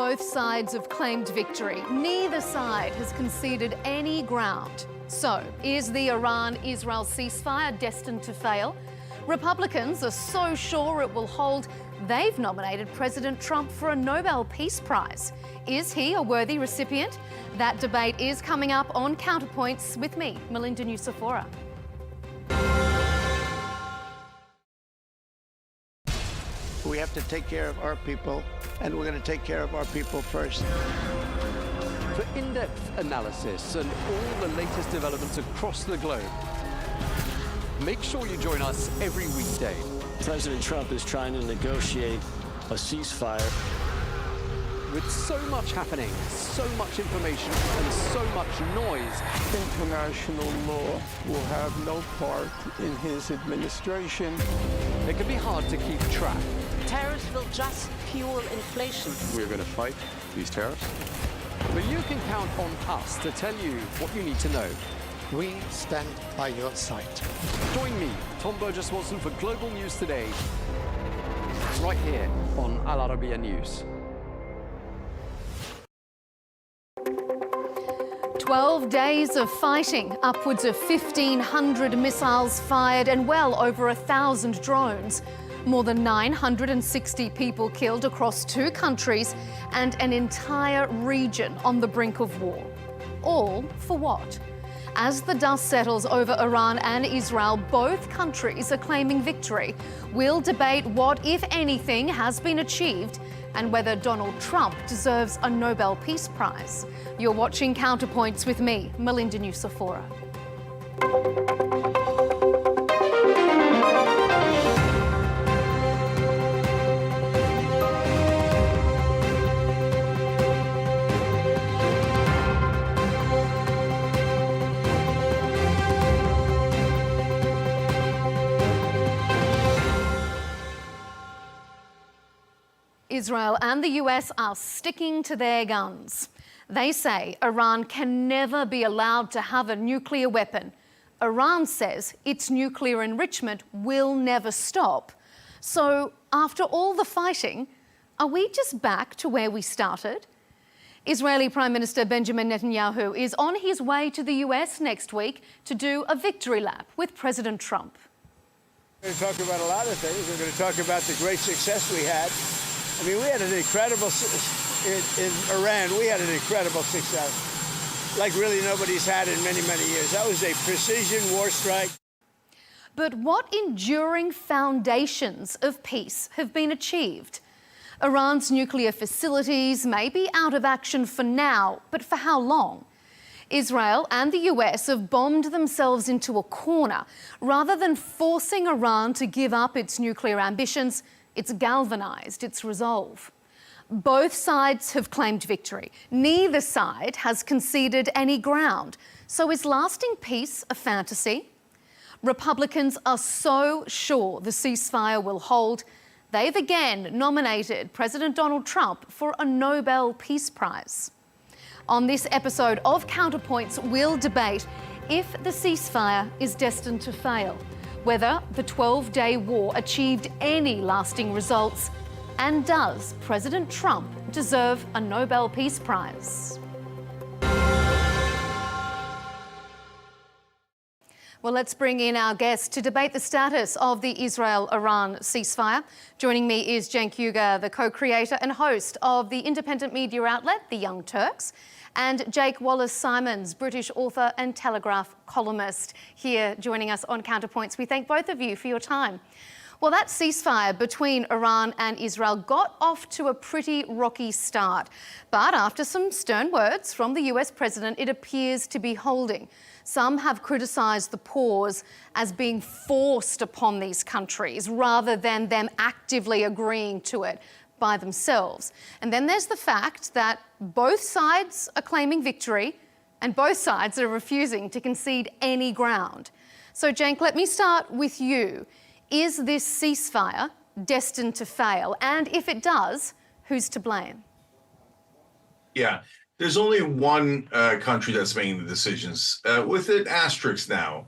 Both sides have claimed victory. Neither side has conceded any ground. So, is the Iran-Israel ceasefire destined to fail? Republicans are so sure it will hold, they've nominated President Trump for a Nobel Peace Prize. Is he a worthy recipient? That debate is coming up on CounterPoints with me, Melinda Nucifora. We have to take care of our people, and we're going to take care of our people first. For in-depth analysis and all the latest developments across the globe, make sure you join us every weekday. President Trump is trying to negotiate a ceasefire. With so much happening, so much information, and so much noise, international law will have no part in his administration. it can be hard to keep track. Tariffs will just fuel inflation. We're going to fight these tariffs. But you can count on us to tell you what you need to know. We stand by your side. Join me, Tom Burgess-Wilson, for Global News Today, right here on Al Arabiya News. 12 days of fighting, upwards of 1,500 missiles fired and well over 1,000 drones. More than 960 people killed across 2 countries and an entire region on the brink of war. All for what? As the dust settles over Iran and Israel, both countries are claiming victory. We'll debate what, if anything, has been achieved and whether Donald Trump deserves a Nobel Peace Prize. You're watching CounterPoints with me, Melinda Nucifora. Israel and the US are sticking to their guns. They say Iran can never be allowed to have a nuclear weapon. Iran says its nuclear enrichment will never stop. So, after all the fighting, are we just back to where we started? Israeli Prime Minister Benjamin Netanyahu is on his way to the US next week to do a victory lap with President Trump. We're going to talk about a lot of things. We're going to talk about the great success we had. I mean, we had an incredible, in Iran, we had an incredible success, like really nobody's had in many, many years. That was a precision war strike. But what enduring foundations of peace have been achieved? Iran's nuclear facilities may be out of action for now, but for how long? Israel and the US have bombed themselves into a corner. Rather than forcing Iran to give up its nuclear ambitions, it's galvanised its resolve. Both sides have claimed victory. Neither side has conceded any ground. So is lasting peace a fantasy? Republicans are so sure the ceasefire will hold, they've again nominated President Donald Trump for a Nobel Peace Prize. On this episode of CounterPoints, we'll debate if the ceasefire is destined to fail, whether the 12-day war achieved any lasting results, and does President Trump deserve a Nobel Peace Prize? Well, let's bring in our guest to debate the status of the Israel-Iran ceasefire. Joining me is Cenk Uygur, the co-creator and host of the independent media outlet, the Young Turks, and Jake Wallis Simons, British author and Telegraph columnist, here joining us on CounterPoints. We thank both of you for your time. Well, that ceasefire between Iran and Israel got off to a pretty rocky start. But after some stern words from the US president, it appears to be holding. Some have criticised the pause as being forced upon these countries rather than them actively agreeing to it by themselves. And then there's the fact that both sides are claiming victory and both sides are refusing to concede any ground. So, Cenk, let me start with you. Is this ceasefire destined to fail? And if it does, who's to blame? Yeah, there's only one country that's making the decisions, with an asterisk now,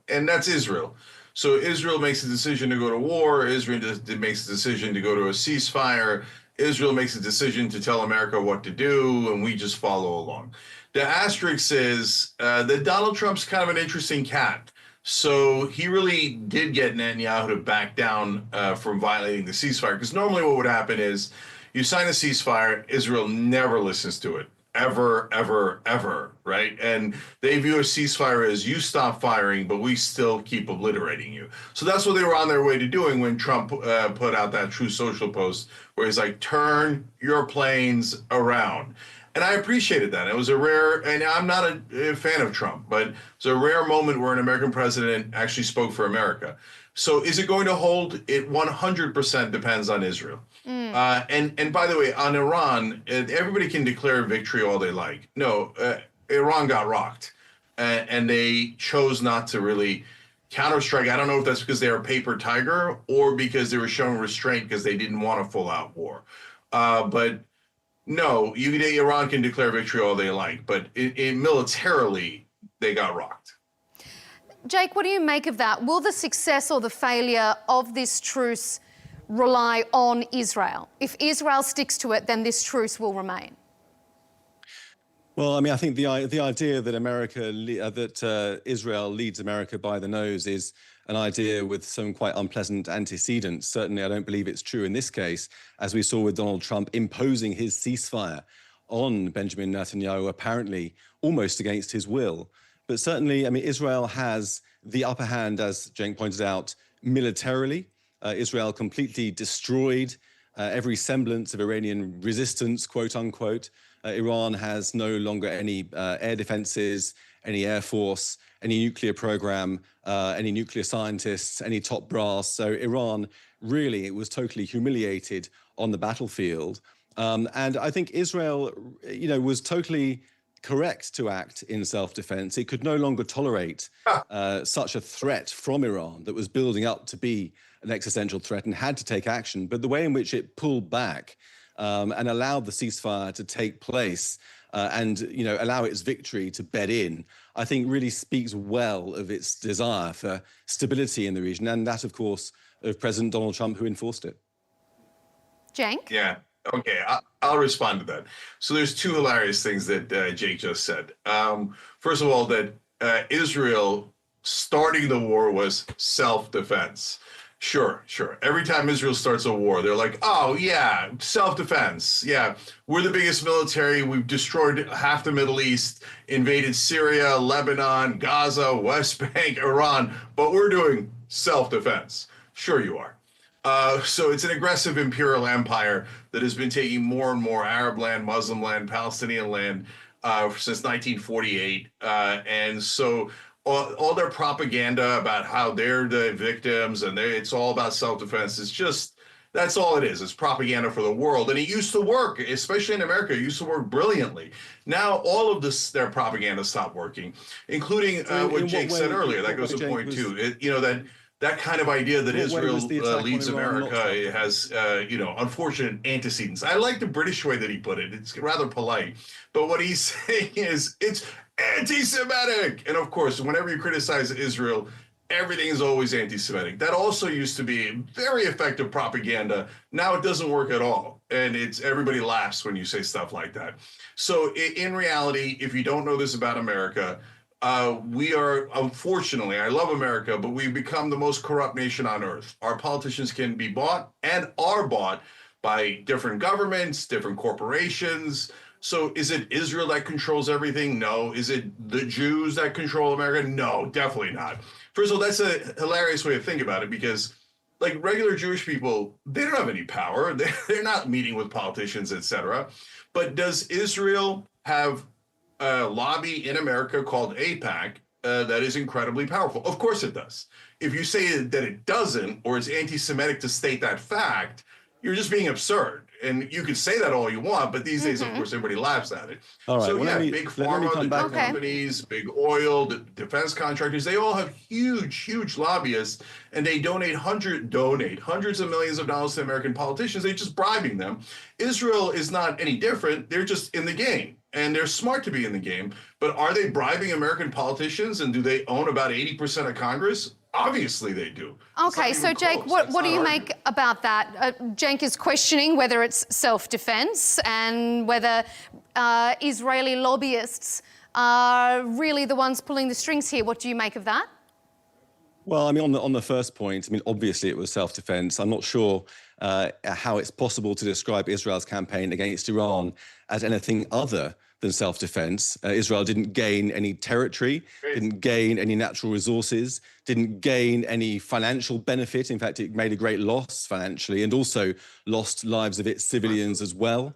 and that's Israel. So Israel makes a decision to go to war. Israel makes a decision to go to a ceasefire. Israel makes a decision to tell America what to do, and we just follow along. The asterisk is that Donald Trump's kind of an interesting cat. So he really did get Netanyahu to back down from violating the ceasefire, because normally what would happen is you sign a ceasefire, Israel never listens to it. Ever, ever, ever, right? And they view a ceasefire as you stop firing, but we still keep obliterating you. So that's what they were on their way to doing when Trump put out that True Social post where he's like, turn your planes around. And I appreciated that. It was a rare, and I'm not a fan of Trump, but it's a rare moment where an American president actually spoke for America. So is it going to hold? It 100% depends on Israel. And by the way, on Iran, everybody can declare victory all they like. No, Iran got rocked, and they chose not to really counterstrike. I don't know if that's because they're a paper tiger or because they were showing restraint because they didn't want a full-out war. But no, Iran can declare victory all they like, but militarily, they got rocked. Jake, what do you make of that? Will the success or the failure of this truce rely on Israel? If Israel sticks to it, then this truce will remain. Well, I mean, I think the idea that Israel leads America by the nose is an idea with some quite unpleasant antecedents. Certainly, I don't believe it's true in this case, as we saw with Donald Trump imposing his ceasefire on Benjamin Netanyahu, apparently almost against his will. But certainly, I mean, Israel has the upper hand, as Cenk pointed out, militarily. Israel completely destroyed every semblance of Iranian resistance, quote unquote. Iran has no longer any air defenses, any air force, any nuclear program, any nuclear scientists, any top brass. So Iran really, it was totally humiliated on the battlefield. And I think Israel, was totally correct to act in self-defense. It could no longer tolerate such a threat from Iran that was building up to be an existential threat and had to take action. But the way in which it pulled back and allowed the ceasefire to take place and allow its victory to bed in, I think really speaks well of its desire for stability in the region, and that, of course, of President Donald Trump, who enforced it. Cenk? Yeah. Okay, I'll respond to that. So there's two hilarious things that Jake just said. First of all, that Israel starting the war was self-defense. Sure. Every time Israel starts a war, they're like, oh, yeah, self-defense. Yeah, we're the biggest military. We've destroyed half the Middle East, invaded Syria, Lebanon, Gaza, West Bank, Iran, but we're doing self-defense. Sure you are. So it's an aggressive imperial empire that has been taking more and more Arab land, Muslim land, Palestinian land since 1948. And so all their propaganda about how they're the victims and it's all about self-defense is just, that's all it is. It's propaganda for the world. And it used to work, especially in America. It used to work brilliantly. Now all of their propaganda stopped working, including what Jake said earlier. That goes to point two. That kind of idea that Israel leads America has, unfortunate antecedents. I like the British way that he put it. It's rather polite. But what he's saying is it's anti-Semitic. And of course, whenever you criticize Israel, everything is always anti-Semitic. That also used to be very effective propaganda. Now it doesn't work at all. And everybody laughs when you say stuff like that. So in reality, if you don't know this about America, we are, unfortunately, I love America, but we've become the most corrupt nation on earth. Our politicians can be bought and are bought by different governments, different corporations. So is it Israel that controls everything? No. Is it the Jews that control America? No, definitely not. First of all, that's a hilarious way to think about it because, like, regular Jewish people, they don't have any power. They're not meeting with politicians, etc. But does Israel have a lobby in America called AIPAC that is incredibly powerful? Of course it does. If you say that it doesn't, or it's anti-Semitic to state that fact, you're just being absurd. And you can say that all you want, but these days, of course, everybody laughs at it. All right, so well, big pharma, the drug companies, big oil, the defense contractors, they all have huge lobbyists, and they donate hundreds of millions of dollars to American politicians. They're just bribing them. Israel is not any different. They're just in the game. And they're smart to be in the game, but are they bribing American politicians? And do they own about 80% of Congress? Obviously they do. It's Okay, not so even Jake, close. what That's do not you arguable. make about that? Jake is questioning whether it's self-defense and whether Israeli lobbyists are really the ones pulling the strings here. What do you make of that? Well, I mean, on the first point, I mean, obviously it was self-defense. I'm not sure how it's possible to describe Israel's campaign against Iran as anything other than self-defense. Israel didn't gain any territory, didn't gain any natural resources, didn't gain any financial benefit. In fact, it made a great loss financially and also lost lives of its civilians as well.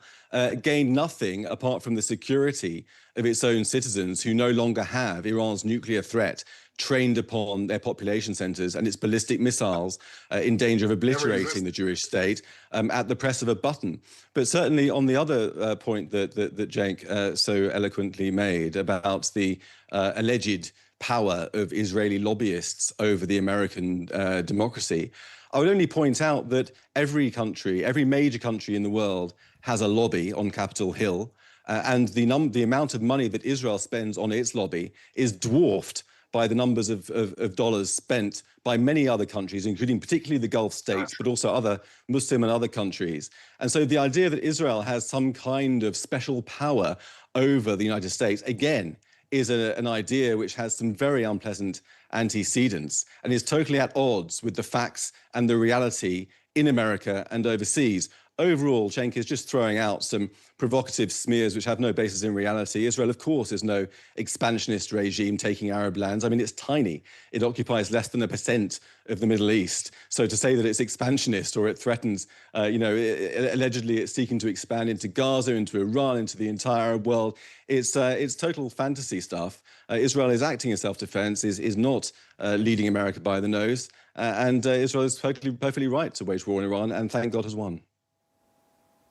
Gained nothing apart from the security of its own citizens who no longer have Iran's nuclear threat trained upon their population centers and its ballistic missiles in danger of obliterating the Jewish state at the press of a button. But certainly on the other point that Jake so eloquently made about the alleged power of Israeli lobbyists over the American democracy, I would only point out that every country, every major country in the world has a lobby on Capitol Hill, and the amount of money that Israel spends on its lobby is dwarfed by the numbers of dollars spent by many other countries, including particularly the Gulf states, but also other Muslim and other countries. And so the idea that Israel has some kind of special power over the United States, again, is an idea which has some very unpleasant antecedents and is totally at odds with the facts and the reality in America and overseas. Overall, Cenk is just throwing out some provocative smears which have no basis in reality. Israel, of course, is no expansionist regime taking Arab lands. I mean, it's tiny. It occupies less than 1% of the Middle East. So to say that it's expansionist or it threatens, allegedly it's seeking to expand into Gaza, into Iran, into the entire Arab world, it's total fantasy stuff. Israel is acting in self-defense, is not leading America by the nose. And Israel is perfectly right to wage war in Iran, and thank God has won.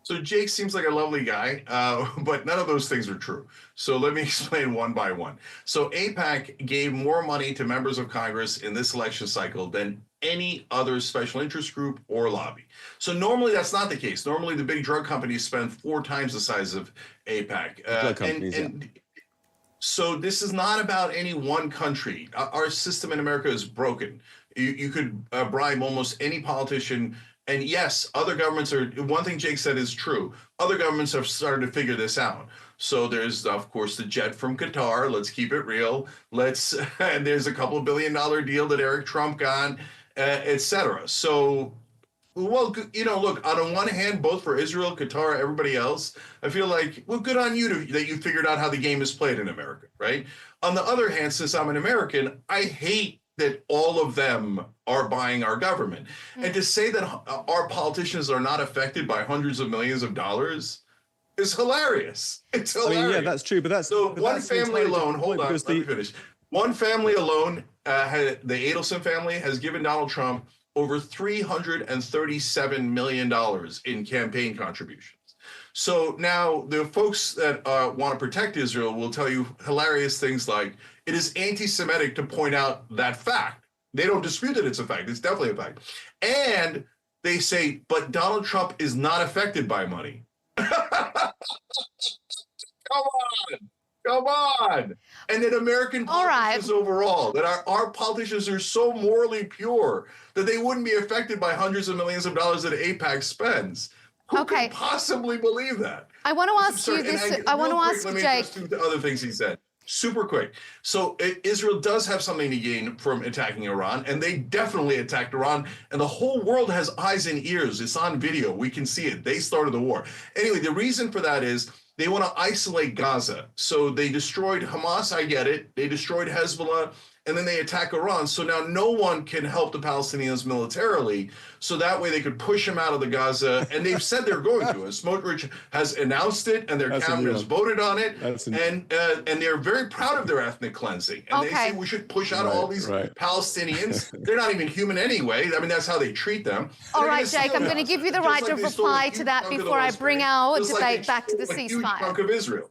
So Jake seems like a lovely guy, but none of those things are true. So let me explain one by one. So AIPAC gave more money to members of Congress in this election cycle than any other special interest group or lobby. So normally that's not the case. Normally the big drug companies spend 4 times the size of AIPAC. So this is not about any one country. Our system in America is broken. You could bribe almost any politician. And yes, other governments are, one thing Jake said is true. Other governments have started to figure this out. So there's, of course, the jet from Qatar. Let's keep it real. And there's a couple $1 billion deal that Eric Trump got, et cetera. So, well, look, on the one hand, both for Israel, Qatar, everybody else, I feel like, well, good on you that you figured out how the game is played in America, right? On the other hand, since I'm an American, I hate that all of them are buying our government. And to say that our politicians are not affected by hundreds of millions of dollars is hilarious. It's hilarious. I mean, yeah, that's true, but that's... So but one that's family alone, hold on, let me the... finish. One family alone, the Adelson family, has given Donald Trump over $337 million in campaign contributions. So now the folks that want to protect Israel will tell you hilarious things like, it is anti-Semitic to point out that fact. They don't dispute that it's a fact. It's definitely a fact. And they say, but Donald Trump is not affected by money. Come on. And then American politicians overall, that our politicians are so morally pure that they wouldn't be affected by hundreds of millions of dollars that AIPAC spends. Who could possibly believe that? I want to ask you this. I want to ask Jake. Let me just do the other things he said. Super quick. So Israel does have something to gain from attacking Iran, and they definitely attacked Iran, and the whole world has eyes and ears. It's on video. We can see it. They started the war. Anyway, the reason for that is they want to isolate Gaza. So they destroyed Hamas, I get it. They destroyed Hezbollah, and then they attack Iran. So now no one can help the Palestinians militarily. So that way they could push them out of the Gaza. And they've said they're going to. And Smotrich has announced it, and their cabinet has voted on it. And they're very proud of their ethnic cleansing. And they say we should push out all these Palestinians. They're not even human anyway. I mean, that's how they treat them. All right, Jake, I'm going to give you the right to reply to that before I bring our debate back to the ceasefire. A huge chunk of Israel.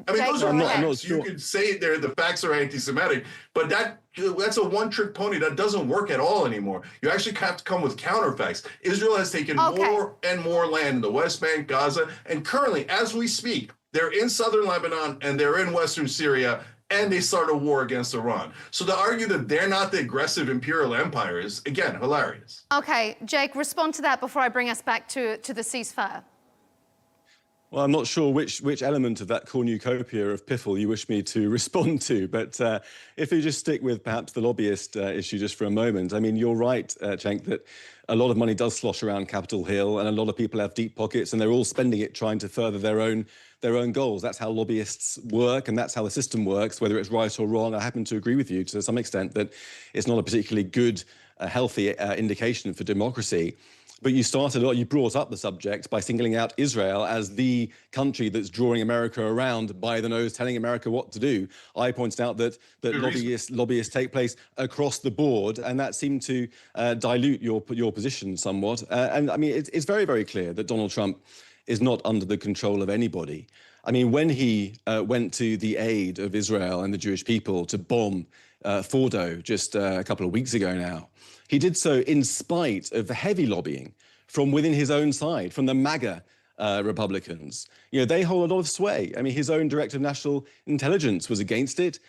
I mean, those are facts. You could say the facts are anti-Semitic, but that's a one-trick pony. That doesn't work at all anymore. You actually have to come with counterfacts. Israel has taken more and more land in the West Bank, Gaza, and currently, as we speak, they're in southern Lebanon and they're in western Syria, and they start a war against Iran. So to argue that they're not the aggressive imperial empire is, again, hilarious. Okay, Jake, respond to that before I bring us back to the ceasefire. Well, I'm not sure which element of that cornucopia of piffle you wish me to respond to, but if you just stick with perhaps the lobbyist issue just for a moment, I mean, you're right, Cenk, that a lot of money does slosh around Capitol Hill, and a lot of people have deep pockets, and they're all spending it trying to further their own goals. That's how lobbyists work, and that's how the system works, whether it's right or wrong. I happen to agree with you to some extent that it's not a particularly good, healthy indication for democracy. But you brought up the subject by singling out Israel as the country that's drawing America around by the nose, telling America what to do. I pointed out that lobbyists take place across the board, and that seemed to dilute your position somewhat. And I mean, it's very, very clear that Donald Trump is not under the control of anybody. I mean, when he went to the aid of Israel and the Jewish people to bomb Fordo just a couple of weeks ago now, he did so in spite of the heavy lobbying from within his own side, from the MAGA Republicans. You know, they hold a lot of sway. I mean, his own director of national intelligence was against it.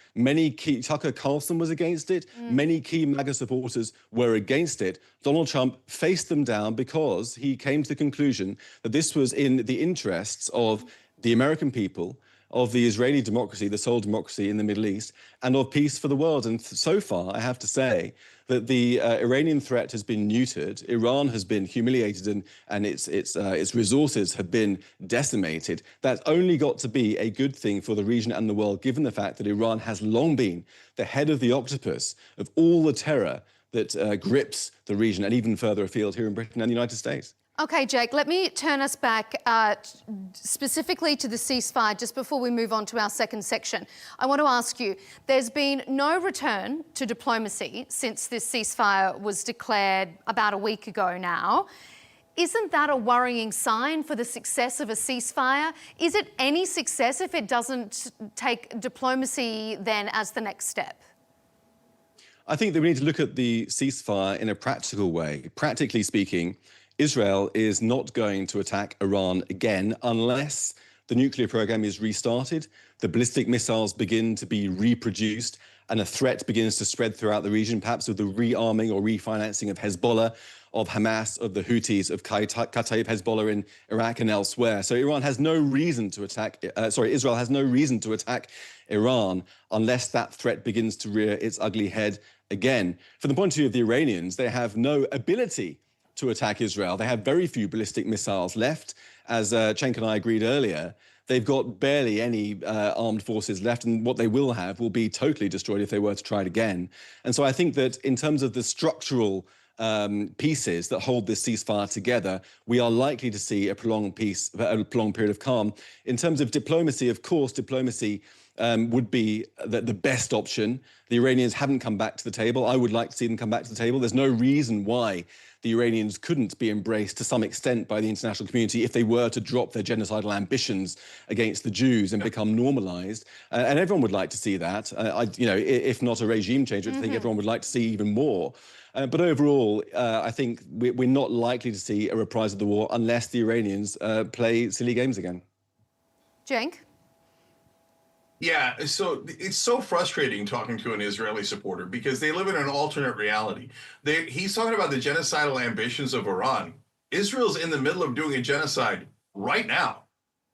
Tucker Carlson was against it. Many key MAGA supporters were against it. Donald Trump faced them down because he came to the conclusion that this was in the interests of the American people, of the Israeli democracy, the sole democracy in the Middle East, and of peace for the world. And so far, I have to say that the Iranian threat has been neutered. Iran has been humiliated, and its resources have been decimated. That's only got to be a good thing for the region and the world, given the fact that Iran has long been the head of the octopus of all the terror that grips the region and even further afield here in Britain and the United States. Okay, Jake, let me turn us back specifically to the ceasefire just before we move on to our second section. I want to ask you, there's been no return to diplomacy since this ceasefire was declared about a week ago now. Isn't that a worrying sign for the success of a ceasefire? Is it any success if it doesn't take diplomacy then as the next step? I think that we need to look at the ceasefire in a practical way. Practically speaking, Israel is not going to attack Iran again unless the nuclear program is restarted, the ballistic missiles begin to be reproduced, and a threat begins to spread throughout the region, perhaps with the rearming or refinancing of Hezbollah, of Hamas, of the Houthis, of Kataib Hezbollah in Iraq and elsewhere. So Israel has no reason to attack Iran unless that threat begins to rear its ugly head again. From the point of view of the Iranians, they have no ability to attack Israel. They have very few ballistic missiles left. As Cenk and I agreed earlier, they've got barely any armed forces left, and what they will have will be totally destroyed if they were to try it again. And so I think that in terms of the structural pieces that hold this ceasefire together, we are likely to see a prolonged period of calm. In terms of diplomacy, of course, diplomacy would be the best option. The Iranians haven't come back to the table. I would like to see them come back to the table. There's no reason why the Iranians couldn't be embraced to some extent by the international community if they were to drop their genocidal ambitions against the Jews and become normalized. And everyone would like to see that. If not a regime change, I think everyone would like to see even more. But overall, I think we're not likely to see a reprise of the war unless the Iranians play silly games again. Cenk? Yeah, so it's so frustrating talking to an Israeli supporter because they live in an alternate reality. He's talking about the genocidal ambitions of Iran. Israel's in the middle of doing a genocide right now.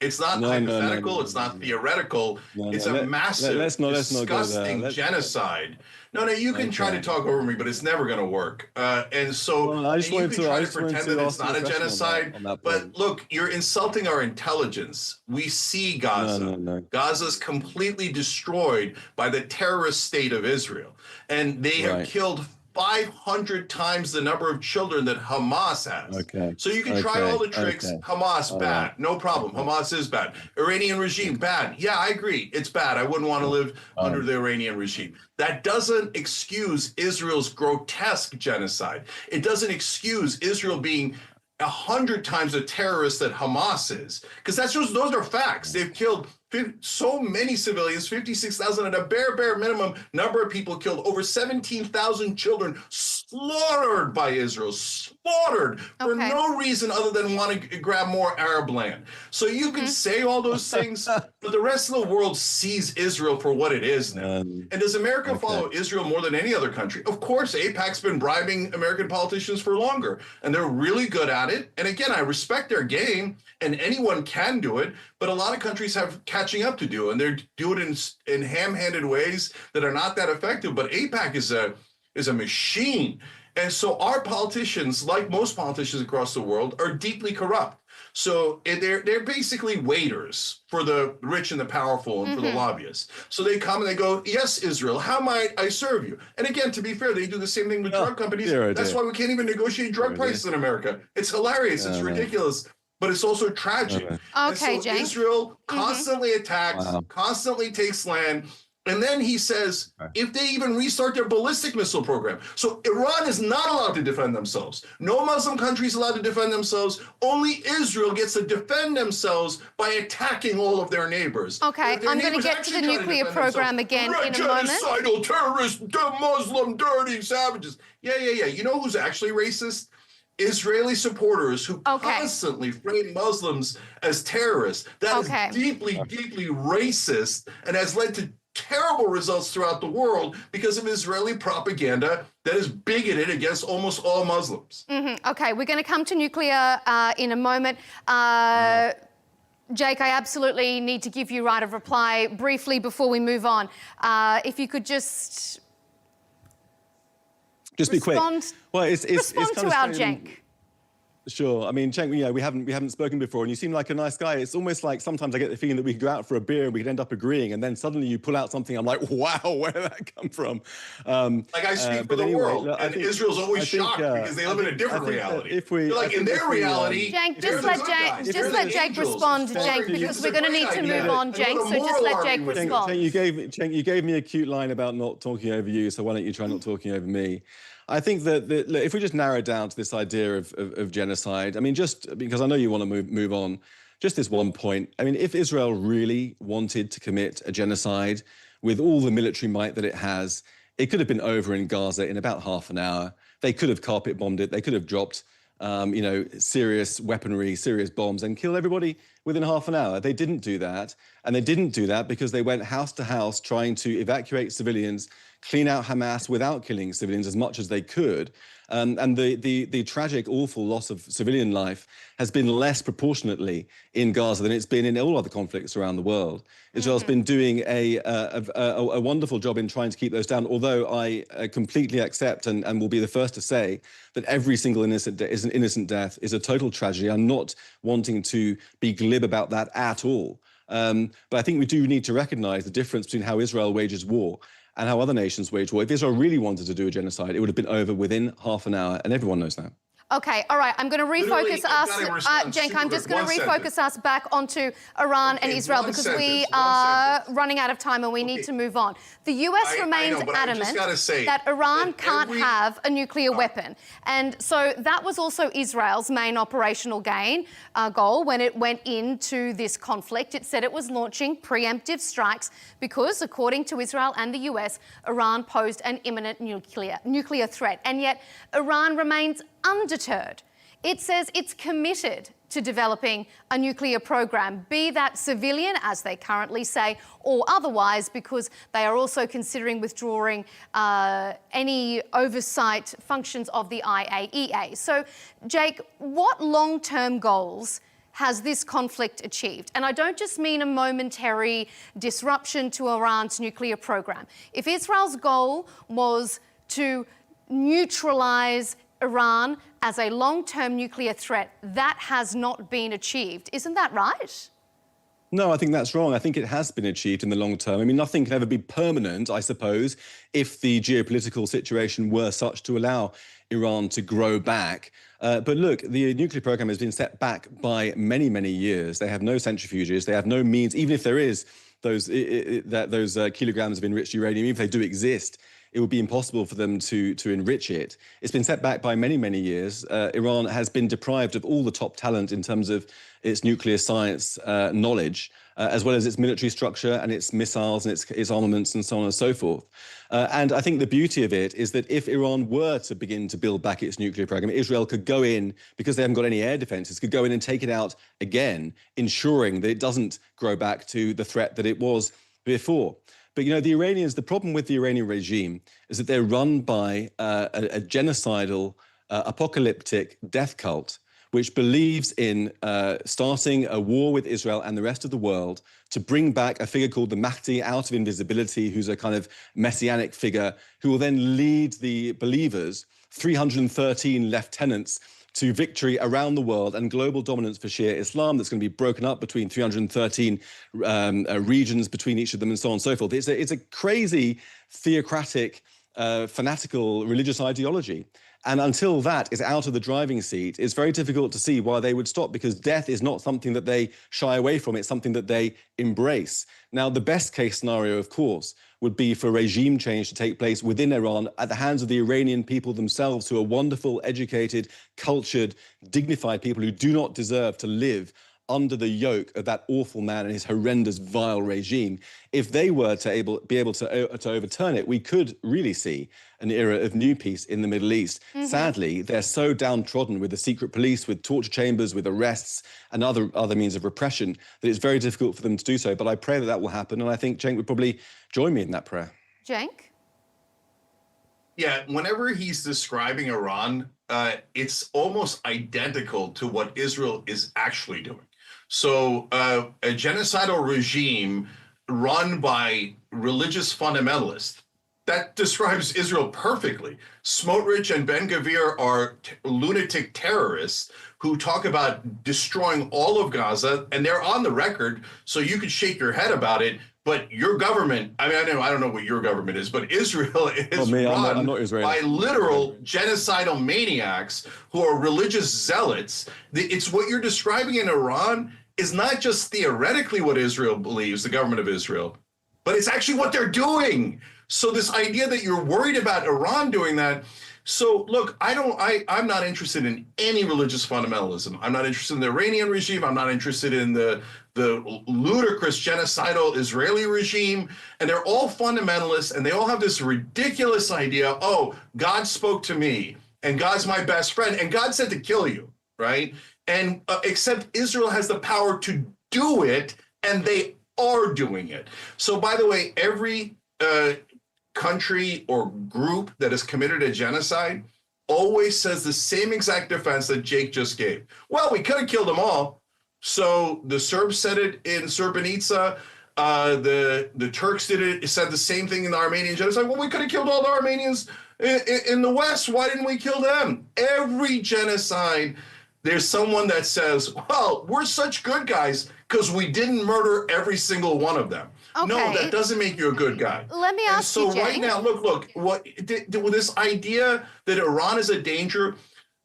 It's not hypothetical. It's not theoretical. It's a massive, disgusting genocide. No, you can try to talk over me, but it's never going to work. And you can try to pretend that it's not a genocide. But look, you're insulting our intelligence. We see Gaza. Gaza's completely destroyed by the terrorist state of Israel. And they have killed 500 times the number of children that Hamas has. So you can try all the tricks. Hamas, bad. No problem. Hamas is bad. Iranian regime, bad. Yeah, I agree. It's bad. I wouldn't want to live under the Iranian regime. That doesn't excuse Israel's grotesque genocide. It doesn't excuse Israel being 100 times a terrorist that Hamas is. Because those are facts. They've killed so many civilians, 56,000 at a bare minimum number of people killed, over 17,000 children slaughtered by Israel, slaughtered for no reason other than want to grab more Arab land. So you can say all those things, but the rest of the world sees Israel for what it is now. And does America follow Israel more than any other country? Of course, AIPAC's been bribing American politicians for longer, and they're really good at it. And again, I respect their game, and anyone can do it, but a lot of countries have catching up to do, and they're doing it in ham-handed ways that are not that effective. But AIPAC is a machine. And so our politicians, like most politicians across the world, are deeply corrupt. So they're basically waiters for the rich and the powerful and for the lobbyists. So they come and they go, yes, Israel, how might I serve you? And again, to be fair, they do the same thing with drug companies. That's why we can't even negotiate drug prices in America. It's hilarious. It's ridiculous. But it's also tragic. Okay, so Israel constantly attacks, constantly takes land. And then he says, if they even restart their ballistic missile program. So Iran is not allowed to defend themselves. No Muslim country is allowed to defend themselves. Only Israel gets to defend themselves by attacking all of their neighbors. Okay, I'm going to get to the nuclear program again in a moment. Genocidal terrorists, Muslim, dirty savages. Yeah. You know who's actually racist? Israeli supporters who constantly frame Muslims as terrorists. That is deeply, deeply racist and has led to terrible results throughout the world because of Israeli propaganda that is bigoted against almost all Muslims. Okay, we're going to come to nuclear in a moment. Jake, I absolutely need to give you right of reply briefly before we move on. If you could just be quick. Well, it's respond kind to our of Cenk. Sure. I mean, Cenk, we haven't spoken before, and you seem like a nice guy. It's almost like sometimes I get the feeling that we could go out for a beer and we could end up agreeing, and then suddenly you pull out something. I'm like, wow, where did that come from? Like I speak for the world, and Israel's always shocked because they live in a different reality. In their reality, Cenk, just let Jake respond, Cenk, because we're going to need to move on, Cenk. So just let Jake respond. Cenk, you gave me a cute line about not talking over you, so why don't you try not talking over me? I think that look, if we just narrow down to this idea of genocide, I mean, just because I know you want to move on, just this one point. I mean, if Israel really wanted to commit a genocide with all the military might that it has, it could have been over in Gaza in about half an hour. They could have carpet bombed it. They could have dropped, serious weaponry, serious bombs, and killed everybody within half an hour. They didn't do that. And they didn't do that because they went house to house trying to evacuate civilians, clean out Hamas without killing civilians as much as they could. And the tragic, awful loss of civilian life has been less proportionately in Gaza than it's been in all other conflicts around the world. Israel's been doing a wonderful job in trying to keep those down, although I completely accept and will be the first to say that every single innocent death is a total tragedy. I'm not wanting to be glib about that at all. But I think we do need to recognize the difference between how Israel wages war and how other nations wage war. If Israel really wanted to do a genocide, it would have been over within half an hour, and everyone knows that. Okay, all right, I'm going to refocus us, Cenk, I'm just going to refocus us back onto Iran and Israel because we are running out of time and we need to move on. The US remains adamant that Iran can't have a nuclear weapon. And so that was also Israel's main operational goal when it went into this conflict. It said it was launching preemptive strikes because, according to Israel and the US, Iran posed an imminent nuclear threat. And yet Iran remains undeterred. It says it's committed to developing a nuclear program, be that civilian, as they currently say, or otherwise, because they are also considering withdrawing any oversight functions of the IAEA. So, Jake, what long-term goals has this conflict achieved? And I don't just mean a momentary disruption to Iran's nuclear program. If Israel's goal was to neutralize Iran as a long-term nuclear threat, that has not been achieved. Isn't that right? No, I think that's wrong. I think it has been achieved in the long term. I mean, nothing can ever be permanent, I suppose, if the geopolitical situation were such to allow Iran to grow back. But look, the nuclear program has been set back by many, many years. They have no centrifuges. They have no means, even if there is those kilograms of enriched uranium, even if they do exist it would be impossible for them to enrich it. It's been set back by many, many years. Iran has been deprived of all the top talent in terms of its nuclear science knowledge, as well as its military structure and its missiles and its armaments and so on and so forth. And I think the beauty of it is that if Iran were to begin to build back its nuclear program, Israel could go in, because they haven't got any air defenses, could go in and take it out again, ensuring that it doesn't grow back to the threat that it was before. But, you know, the Iranians, the problem with the Iranian regime is that they're run by a genocidal, apocalyptic death cult, which believes in starting a war with Israel and the rest of the world to bring back a figure called the Mahdi out of invisibility, who's a kind of messianic figure who will then lead the believers, 313 lieutenants, to victory around the world and global dominance for Shia Islam that's going to be broken up between 313 regions between each of them and so on and so forth. It's a crazy, theocratic, fanatical religious ideology. And until that is out of the driving seat, it's very difficult to see why they would stop, because death is not something that they shy away from. It's something that they embrace. Now, the best case scenario, of course, would be for regime change to take place within Iran at the hands of the Iranian people themselves, who are wonderful, educated, cultured, dignified people who do not deserve to live under the yoke of that awful man and his horrendous, vile regime. If they were to be able to overturn it, we could really see an era of new peace in the Middle East. Sadly, they're so downtrodden with the secret police, with torture chambers, with arrests and other means of repression that it's very difficult for them to do so. But I pray that that will happen, and I think Cenk would probably join me in that prayer. Cenk? Yeah, whenever he's describing Iran, it's almost identical to what Israel is actually doing. So a genocidal regime run by religious fundamentalists, that describes Israel perfectly. Smotrich and Ben-Gvir are lunatic terrorists who talk about destroying all of Gaza, and they're on the record, so you could shake your head about it. But your government, I mean, I don't know what your government is, but Israel is run I'm not Israeli. by literal genocidal maniacs who are religious zealots. It's what you're describing in Iran is not just theoretically what Israel believes, the government of Israel, but it's actually what they're doing. So this idea that you're worried about Iran doing that. So look, I'm not interested in any religious fundamentalism. I'm not interested in the Iranian regime. I'm not interested in the ludicrous genocidal Israeli regime. And they're all fundamentalists, and they all have this ridiculous idea, oh, God spoke to me, and God's my best friend, and God said to kill you, right? And except Israel has the power to do it, and they are doing it. So by the way, every country or group that has committed a genocide always says the same exact defense that Jake just gave. Well, we could have killed them all. So the Serbs said it in Srebrenica. The Turks did it, said the same thing in the Armenian genocide. Well, we could have killed all the Armenians in the West. Why didn't we kill them? Every genocide, there's someone that says, well, we're such good guys because we didn't murder every single one of them. Okay. No, that doesn't make you a good guy. Let me ask you, So right now, look, this idea that Iran is a danger.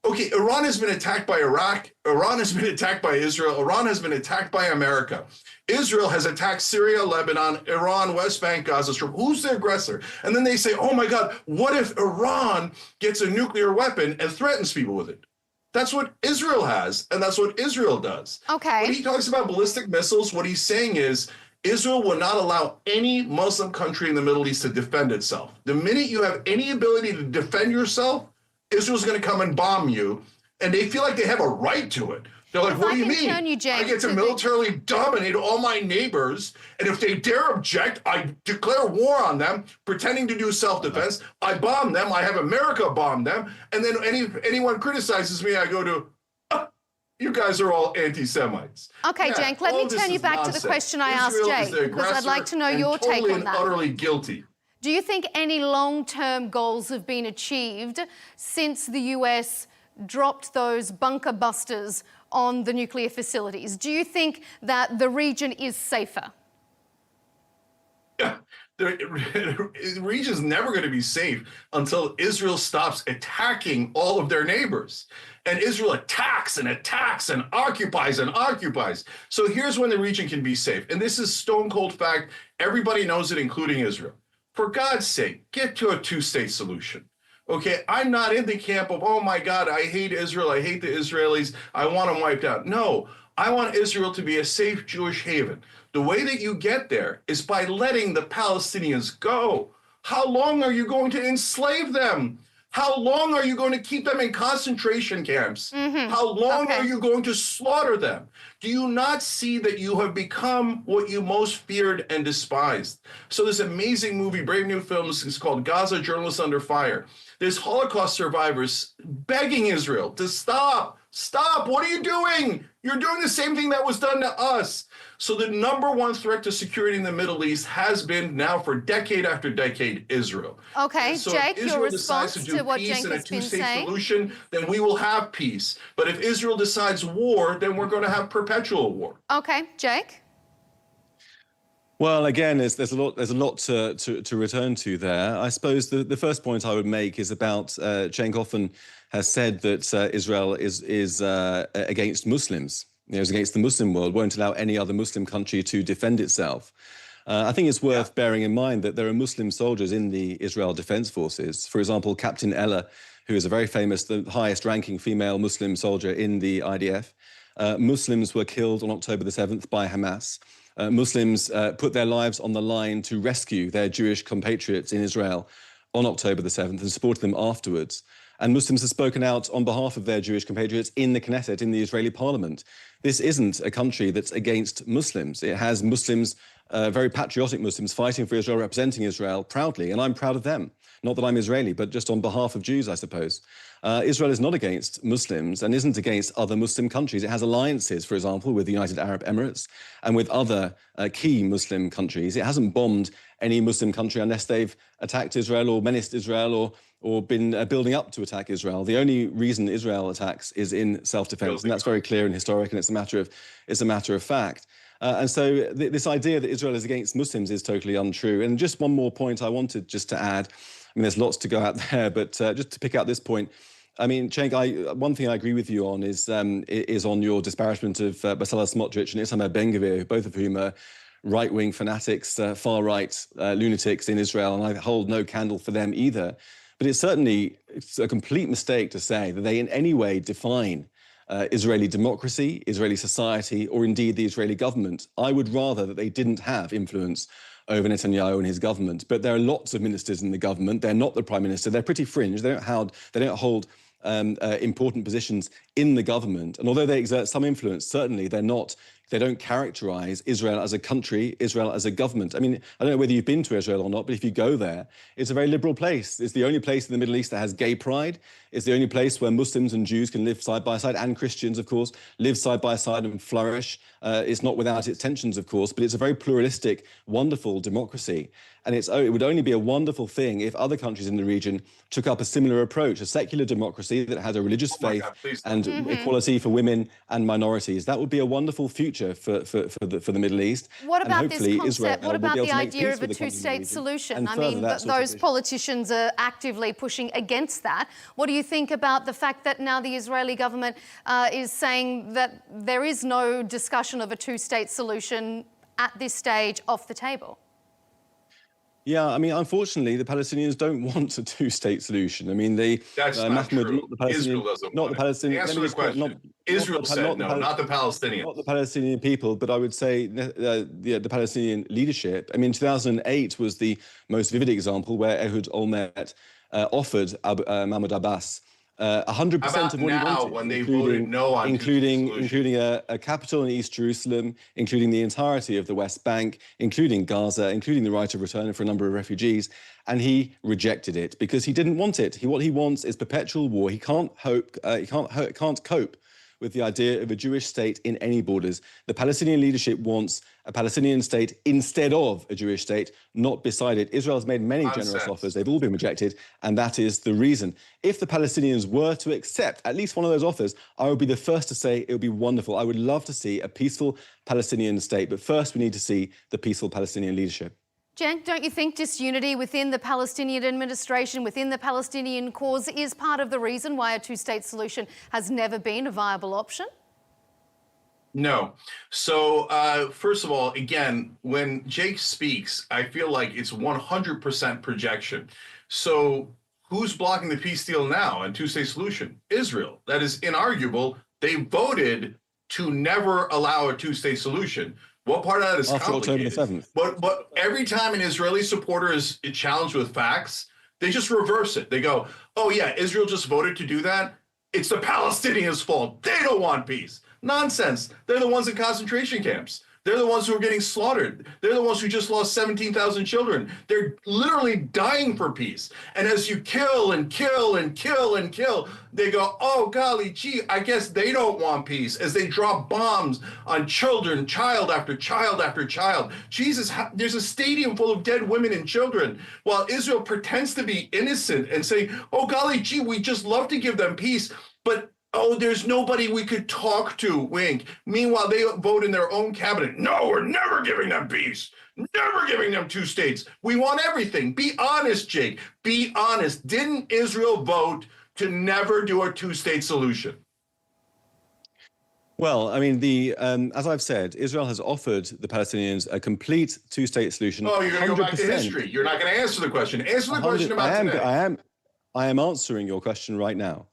Okay, Iran has been attacked by Iraq. Iran has been attacked by Israel. Iran has been attacked by America. Israel has attacked Syria, Lebanon, Iran, West Bank, Gaza Strip. Who's the aggressor? And then they say, oh my God, what if Iran gets a nuclear weapon and threatens people with it? That's what Israel has, and that's what Israel does. Okay. When he talks about ballistic missiles, what he's saying is Israel will not allow any Muslim country in the Middle East to defend itself. The minute you have any ability to defend yourself, Israel's going to come and bomb you, and they feel like they have a right to it. They're like, what do you mean? I get to militarily dominate all my neighbors, and if they dare object, I declare war on them, pretending to do self-defense. I bomb them. I have America bomb them. And then anyone criticizes me, I go to, you guys are all anti-Semites. Okay, yeah, Cenk, let me turn you back to the question I asked Jake, because I'd like to know your take on that. Utterly guilty. Do you think any long-term goals have been achieved since the US dropped those bunker busters on the nuclear facilities? Do you think that the region is safer? Yeah, the region's never going to be safe until Israel stops attacking all of their neighbors. And Israel attacks and attacks and occupies and occupies. So here's when the region can be safe. And this is stone cold fact. Everybody knows it, including Israel. for God's sake, get to a two-state solution. Okay, I'm not in the camp of, oh my God, I hate Israel, I hate the Israelis, I want them wiped out. No, I want Israel to be a safe Jewish haven. The way that you get there is by letting the Palestinians go. How long are you going to enslave them? How long are you going to keep them in concentration camps? How long are you going to slaughter them? Do you not see that you have become what you most feared and despised? So this amazing movie, brave new film, is called Gaza, Journalists Under Fire. There's Holocaust survivors begging Israel to stop. Stop. What are you doing? You're doing the same thing that was done to us. So the number one threat to security in the Middle East has been now for decade after decade, Israel. Okay, So Jake, if your Israel response decides to do to what peace Cenk and a has been two-state saying? solution, then we will have peace. But if Israel decides war, then we're going to have perpetual war. Okay, Jake? Well, again, there's a lot to return to there. I suppose the first point I would make is about Cenk often has said that Israel is against Muslims. Is against the Muslim world, won't allow any other Muslim country to defend itself. I think it's worth bearing in mind that there are Muslim soldiers in the Israel Defense Forces. For example, Captain Ella, who is a very famous, the highest ranking female Muslim soldier in the IDF. Muslims were killed on October the 7th by Hamas. Muslims put their lives on the line to rescue their Jewish compatriots in Israel on October the 7th and supported them afterwards. And Muslims have spoken out on behalf of their Jewish compatriots in the Knesset, in the Israeli parliament. This isn't a country that's against Muslims. It has Muslims, very patriotic Muslims, fighting for Israel, representing Israel proudly, and I'm proud of them. Not that I'm Israeli, but just on behalf of Jews, I suppose. Israel is not against Muslims and isn't against other Muslim countries. It has alliances, for example, with the United Arab Emirates and with other key Muslim countries. It hasn't bombed any Muslim country unless they've attacked Israel or menaced Israel or been building up to attack Israel. The only reason Israel attacks is in self-defense, and that's very clear and historic, and it's a matter of fact. And so this idea that Israel is against Muslims is totally untrue. And just one more point I wanted just to add. I mean, there's lots to go out there, but just to pick out this point, I mean, Cenk, one thing I agree with you on is on your disparagement of Bezalel Smotrich and Itamar Ben-Gvir, both of whom are right-wing fanatics, far-right lunatics in Israel, and I hold no candle for them either. But it's a complete mistake to say that they in any way define Israeli democracy, Israeli society, or indeed the Israeli government. I would rather that they didn't have influence over Netanyahu and his government. But there are lots of ministers in the government. They're not the prime minister. They're pretty fringe. They don't hold important positions in the government. And although they exert some influence, certainly they don't characterize Israel as a country, Israel as a government. I mean, I don't know whether you've been to Israel or not, but if you go there, it's a very liberal place. It's the only place in the Middle East that has gay pride. It's the only place where Muslims and Jews can live side by side, and Christians, of course, live side by side and flourish. It's not without its tensions, of course, but it's a very pluralistic, wonderful democracy. And it would only be a wonderful thing if other countries in the region took up a similar approach, a secular democracy that had a religious faith and equality for women and minorities. That would be a wonderful future for the Middle East. What about this concept? Israel what about the idea of a two-state solution? I mean, those politicians are actively pushing against that. What do you think about the fact that now the Israeli government is saying that there is no discussion of a two-state solution at this stage off the table? Yeah, I mean, unfortunately, the Palestinians don't want a two-state solution. I mean, that's not true. Israel doesn't want it. Answer the question. Israel said no, not the Palestinians. Not the Palestinian people, but I would say the Palestinian leadership. I mean, 2008 was the most vivid example where Ehud Olmert offered Mahmoud Abbas 100% of what he wanted, when they voted no on including a capital in East Jerusalem, including the entirety of the West Bank, including Gaza, including the right of return for a number of refugees, and he rejected it because he didn't want it. What he wants is perpetual war. He can't cope with the idea of a Jewish state in any borders. The Palestinian leadership wants a Palestinian state instead of a Jewish state, not beside it. Israel has made many generous offers. They've all been rejected, and that is the reason. If the Palestinians were to accept at least one of those offers, I would be the first to say it would be wonderful. I would love to see a peaceful Palestinian state, but first we need to see the peaceful Palestinian leadership. Cenk, don't you think disunity within the Palestinian administration, within the Palestinian cause, is part of the reason why a two-state solution has never been a viable option? No. So, first of all, again, when Jake speaks, I feel like it's 100% projection. So, who's blocking the peace deal now and two-state solution? Israel. That is inarguable. They voted to never allow a two-state solution. What part of that is After October complicated? the 7th. But every time an Israeli supporter is challenged with facts, they just reverse it. They go, "Oh yeah, Israel just voted to do that. It's the Palestinians' fault. They don't want peace." Nonsense. They're the ones in concentration camps. They're the ones who are getting slaughtered. They're the ones who just lost 17,000 children. They're literally dying for peace. And as you kill and kill and kill and kill, they go, "Oh, golly gee, I guess they don't want peace," as they drop bombs on children, child after child after child. Jesus, there's a stadium full of dead women and children, while Israel pretends to be innocent and say, "Oh, golly gee, we just love to give them peace." But oh, there's nobody we could talk to, wink. Meanwhile, they vote in their own cabinet. "No, we're never giving them peace. Never giving them two states. We want everything." Be honest, Jake. Be honest. Didn't Israel vote to never do a two-state solution? Well, I mean, as I've said, Israel has offered the Palestinians a complete two-state solution. Oh, you're going to go back to 100%. history. You're not going to answer the question. Answer the question about today. I am answering your question right now.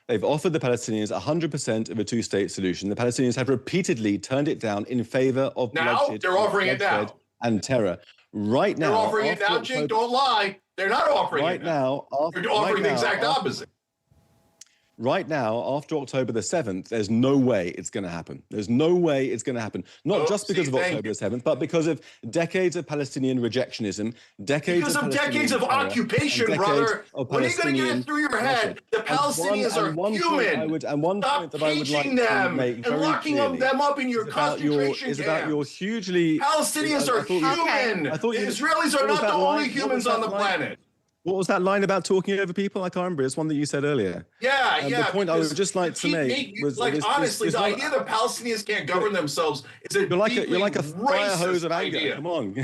They've offered the Palestinians 100% of a two-state solution. The Palestinians have repeatedly turned it down in favor of bloodshed. They're offering it now. And terror. Right now. They're offering it now, Jake. Don't lie. They're not offering it now. They're offering the exact opposite. Right now, after October the 7th, there's no way it's going to happen. There's no way it's going to happen. Not just because of October the 7th, but because of decades of Palestinian rejectionism, decades of occupation, brother. When are you going to get it through your head? The Palestinians are human. Stop teaching them and locking them up in your concentration camps. Palestinians are human. The Israelis are not the only humans on the planet. What was that line about talking over people? I can't remember. It's one that you said earlier. Yeah. The point I would just like to make was honestly, the idea that Palestinians can't govern themselves is a you're like a fire hose of anger. Idea. Come on.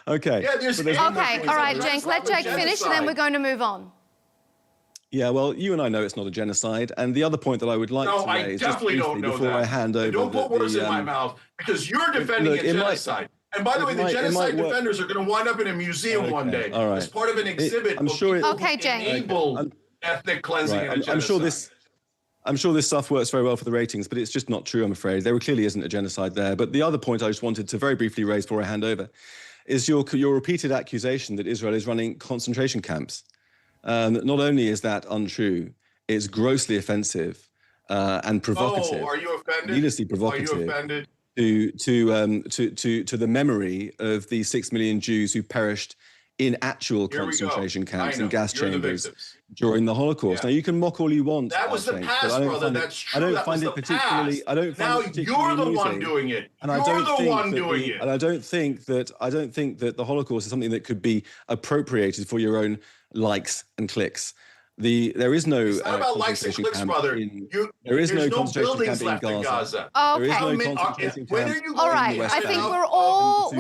Okay. Yeah, okay. All right, Cenk. Let Jake finish, and then we're going to move on. Yeah, well, you and I know it's not a genocide. And the other point that I would like to raise, just briefly before I hand over, don't put words in my mouth, because you're defending a genocide. And by the way, the genocide defenders are going to wind up in a museum one day as part of an exhibit. I'm sure enable ethnic cleansing and genocide. I'm sure this stuff works very well for the ratings, but it's just not true, I'm afraid. There clearly isn't a genocide there. But the other point I just wanted to very briefly raise before I hand over is your repeated accusation that Israel is running concentration camps. Not only is that untrue, it's grossly offensive and provocative. Oh, are you offended? Needlessly provocative. Are you offended? To the memory of the 6 million Jews who perished in actual concentration camps and gas chambers during the Holocaust. Yeah. Now you can mock all you want. That was the past, brother. That's true. I don't find it particularly. I don't find it particularly Now you're the one amusing. doing it. And you're the one doing it. And I don't think that the Holocaust is something that could be appropriated for your own likes and clicks. There is no it's not about likes and clicks, brother. There is no concentration camp left in Gaza. Okay. There is no concentration camp. All right. I think we're all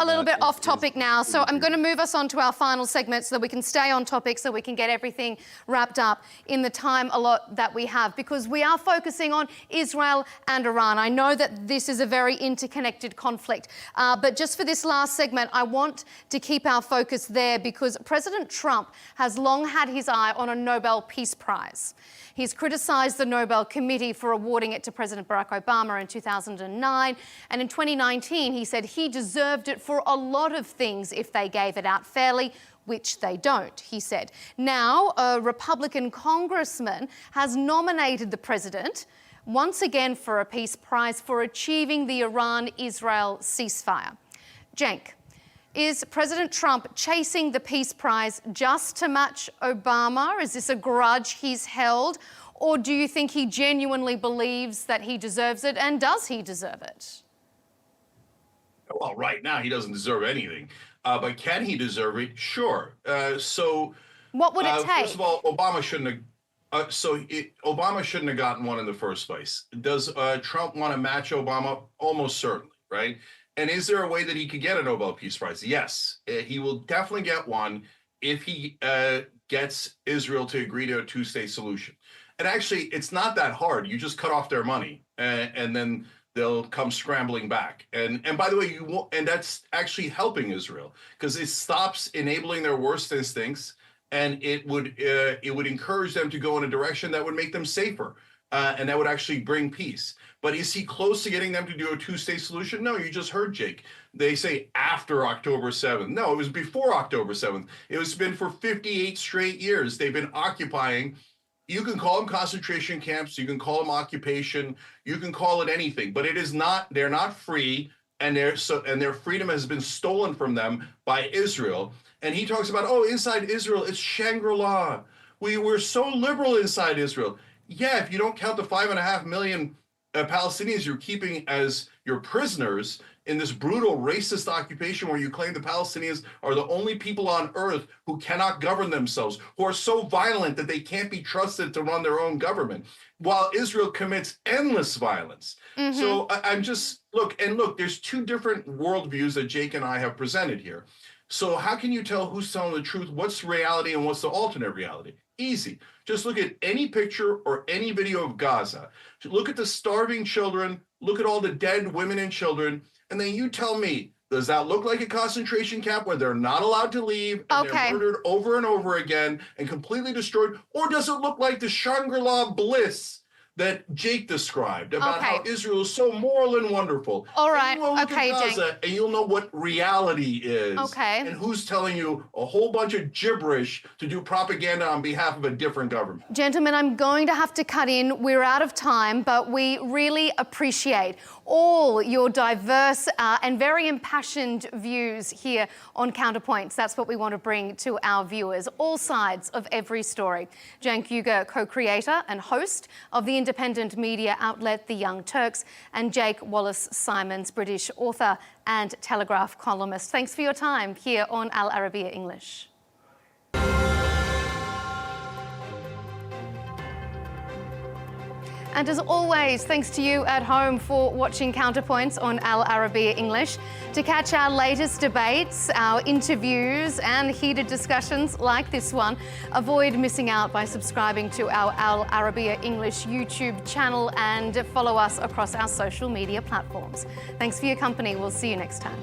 a little bit off topic now. So I'm going to move us on to our final segment so that we can stay on topic, so we can get everything wrapped up in the time allot that we have, because we are focusing on Israel and Iran. I know that this is a very interconnected conflict, but just for this last segment, I want to keep our focus there, because President Trump has long had his eye on a Nobel Peace Prize. He's criticised the Nobel Committee for awarding it to President Barack Obama in 2009. And in 2019, he said he deserved it for a lot of things if they gave it out fairly, which they don't, he said. Now, a Republican congressman has nominated the president once again for a peace prize for achieving the Iran-Israel ceasefire. Cenk, is President Trump chasing the Peace Prize just to match Obama? Is this a grudge he's held? Or do you think he genuinely believes that he deserves it, and does he deserve it? Well, right now he doesn't deserve anything. But can he deserve it? Sure. What would it take? First of all, Obama shouldn't have. Obama shouldn't have gotten one in the first place. Does Trump want to match Obama? Almost certainly, right? And is there a way that he could get a Nobel Peace Prize? Yes, he will definitely get one if he gets Israel to agree to a two-state solution. And actually, it's not that hard. You just cut off their money, and then they'll come scrambling back. And by the way, you won't, and that's actually helping Israel because it stops enabling their worst instincts, and it would encourage them to go in a direction that would make them safer, and that would actually bring peace. But is he close to getting them to do a two-state solution? No, you just heard Jake. They say after October 7th. No, it was before October 7th. It was been for 58 straight years. They've been occupying. You can call them concentration camps, you can call them occupation, you can call it anything, but it is not, they're not free, and their freedom has been stolen from them by Israel. And he talks about, oh, inside Israel, it's Shangri-La. We're so liberal inside Israel. Yeah, if you don't count the 5.5 million Palestinians you're keeping as your prisoners in this brutal racist occupation where you claim the Palestinians are the only people on earth who cannot govern themselves, who are so violent that they can't be trusted to run their own government, while Israel commits endless violence. So I'm just, look, there's two different worldviews that Jake and I have presented here. So how can you tell who's telling the truth? What's reality and what's the alternate reality? Easy. Just look at any picture or any video of Gaza. Look at the starving children, look at all the dead women and children, and then you tell me, does that look like a concentration camp where they're not allowed to leave and they're murdered over and over again and completely destroyed? Or does it look like the Shangri-La bliss that Jake described about how Israel is so moral and wonderful? All right, okay, Gaza, and you'll know what reality is. And who's telling you a whole bunch of gibberish to do propaganda on behalf of a different government. Gentlemen, I'm going to have to cut in. We're out of time, but we really appreciate all your diverse and very impassioned views here on Counterpoints. That's what we want to bring to our viewers, all sides of every story. Cenk Uygur, co-creator and host of the independent media outlet The Young Turks, and Jake Wallis Simons, British author and Telegraph columnist. Thanks for your time here on Al Arabiya English. And as always, thanks to you at home for watching Counterpoints on Al Arabiya English. To catch our latest debates, our interviews and heated discussions like this one, avoid missing out by subscribing to our Al Arabiya English YouTube channel and follow us across our social media platforms. Thanks for your company. We'll see you next time.